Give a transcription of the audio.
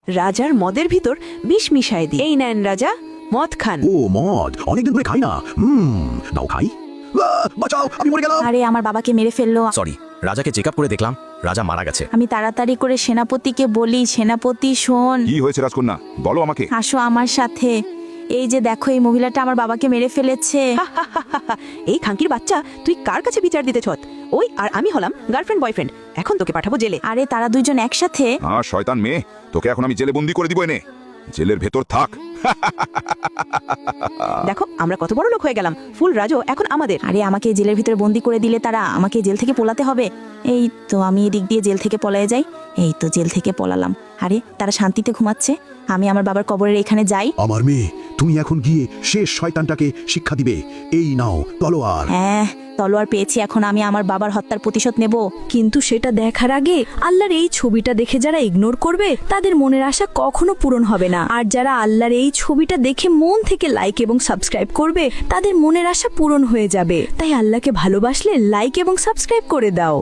রাজার মদের ভিতর বিষ মিশায় দিই। এই নেন রাজা, মদ খান। ও মদ, অনেকদিন ধরে খাই না। নাও খাই। বাঁচাও, আমি মরে গেলাম। আরে আমার বাবাকে মেরে ফেললো। সরি, রাজাকে চেক আপ করে দেখলাম রাজা মারা গেছে। আমি তাড়াতাড়ি করে সেনাপতিকে বলি, সেনাপতি শোন, কি হয়েছে রাজকন্যা, বলো আমাকে। আসো আমার সাথে। এই যে দেখো, এই মহিলাটা আমার বাবাকে মেরে ফেলেছে। এই খানকির বাচ্চা, তুই কার কাছে বিচার দিতে ছত? ওই আর আমি হলাম গার্লফ্রেন্ড বয়ফ্রেন্ড, এখন তোকে পাঠাবো জেলে। আরে তারা দুইজন একসাথে? শয়তান মেয়ে, তোকে এখন আমি জেলে বন্দি করে দিব। এনে জেলের ভেতর থাক। দেখো আমরা কত বড় লোক হয়ে গেলাম, ফুল রাজও এখন আমাদের। আরে আমাকে জেলের ভিতরে বন্দি করে দিলে তারা, আমাকে জেল থেকে পলাতে হবে। এই তো আমি এদিক দিয়ে জেল থেকে পলায়ে যাই। এই তো জেল থেকে পলালাম। আরে তারা শান্তিতে ঘুমাচ্ছে, আমি আমার বাবার কবরের এখানে যাই। আমার মেয়ে, তুমি এখন গিয়ে শেষ শয়তানটাকে শিক্ষা দিবে। এই নাও তলোয়ার। হ্যাঁ, তলোয়ার পেয়েছি, এখন আমি আমার বাবার হত্যার প্রতিশোধ নেব। কিন্তু সেটা দেখার আগে আল্লাহর এই ছবিটা দেখে যারা ইগনোর করবে তাদের মনের আশা কখনো পূরণ হবে না। আর যারা আল্লাহর এই ছবিটা দেখে মন থেকে লাইক এবং সাবস্ক্রাইব করবে তাদের মনের আশা পূরণ হয়ে যাবে। তাই আল্লাহকে ভালোবাসলে লাইক এবং সাবস্ক্রাইব করে দাও।